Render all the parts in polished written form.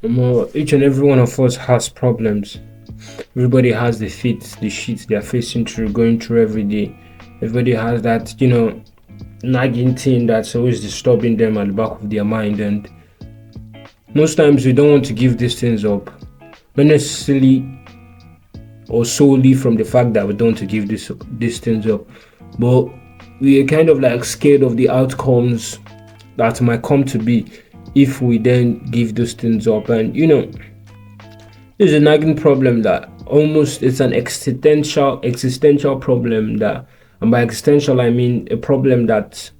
Each and every one of us has problems. Everybody has the shit they're facing through, going through every day. Everybody has that, nagging thing that's always disturbing them at the back of their mind, and most times we don't want to give these things up, not necessarily or solely from the fact that we don't want to give these things up, but we are kind of like scared of the outcomes that might come to be if we then give those things up. And there's a nagging problem that almost it's an existential problem that, and by existential I mean a problem that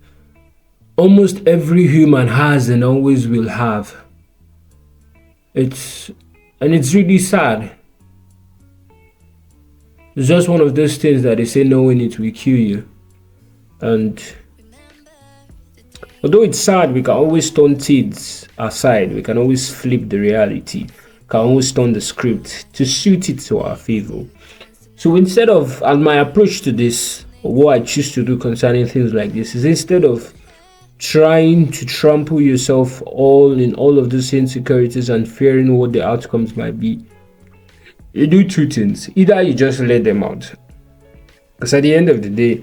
almost every human has and always will have. It's really sad. It's just one of those things that they say knowing it will kill you. And although it's sad, we can always turn things aside. We can always flip the reality. We can always turn the script to suit it to our favor. So instead of, and my approach to this, or what I choose to do concerning things like this, is instead of trying to trample yourself in all of those insecurities and fearing what the outcomes might be, you do two things. Either you just let them out, because at the end of the day,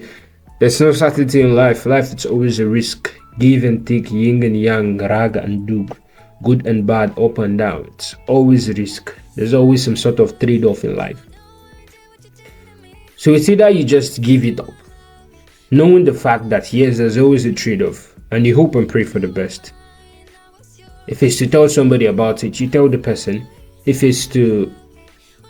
there's no certainty in life. Life is always a risk, give and take, yin and yang, rag and dug, good and bad, up and down. It's always a risk. There's always some sort of trade-off in life. So it's either you just give it up, knowing the fact that yes, there's always a trade-off, and you hope and pray for the best. If it's to tell somebody about it, you tell the person. If it's to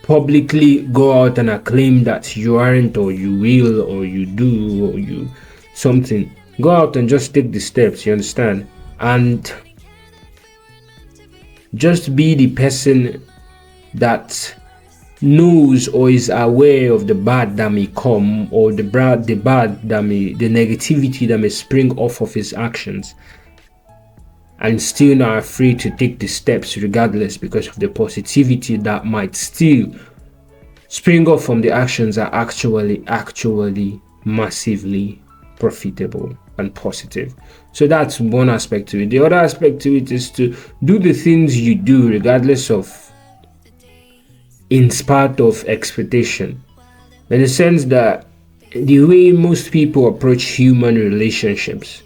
publicly go out and acclaim that you aren't, or you will, or you do, or you something, go out and just take the steps, you understand? And just be the person that knows or is aware of the bad that may come, or the negativity that may spring off of his actions, and still not afraid to take the steps regardless, because of the positivity that might still spring off from the actions are actually massively profitable and positive. So that's one aspect to it. The other aspect to it is to do the things you do regardless of, in spite of expectation, in the sense that the way most people approach human relationships,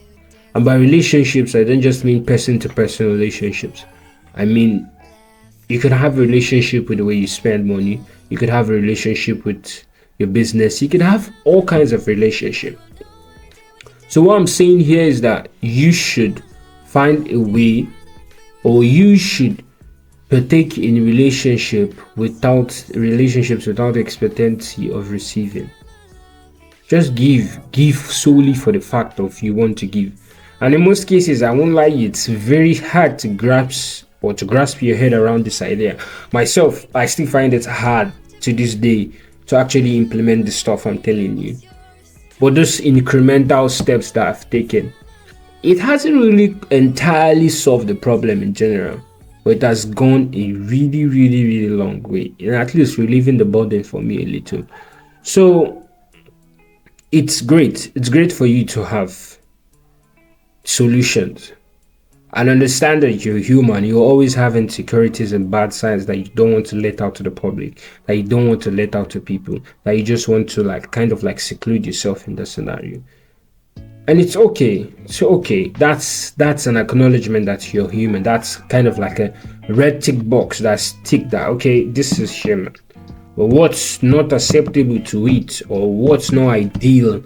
and by relationships I don't just mean person-to-person relationships. I mean, you could have a relationship with the way you spend money, you could have a relationship with your business, you could have all kinds of relationship. So what I'm saying here is that you should find a way, or you should partake in relationships without expectancy of receiving. Just give solely for the fact of you want to give. And in most cases, I won't lie, it's very hard to grasp your head around this idea. Myself, I still find it hard to this day to actually implement the stuff I'm telling you. But those incremental steps that I've taken, it hasn't really entirely solved the problem in general, but it has gone a really, really, really long way, and at least relieving the burden for me a little. So it's great. It's great for you to have solutions and understand that you're human. You always have insecurities and bad sides that you don't want to let out to the public, that you don't want to let out to people, that you just want to kind of seclude yourself in the scenario. And it's okay. So okay, that's an acknowledgement that you're human. That's kind of like a red tick box that's ticked that, okay, this is human. But what's not acceptable to it, or what's not ideal,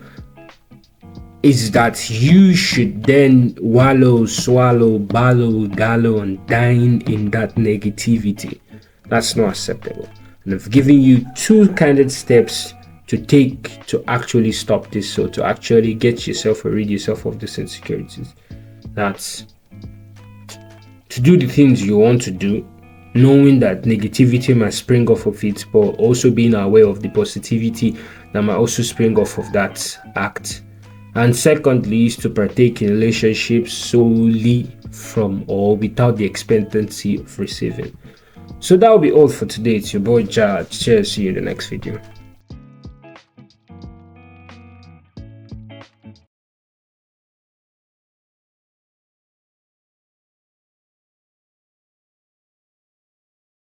is that you should then wallow, swallow, ballow, gallow, and dine in that negativity. That's not acceptable. And I've given you two candid steps to take to actually stop this, so to actually get yourself or rid yourself of these insecurities. That's to do the things you want to do, knowing that negativity might spring off of it, but also being aware of the positivity that might also spring off of that act. And secondly is to partake in relationships solely from or without the expectancy of receiving. So that will be all for today. It's your boy Jad. Cheers, see you in the next video.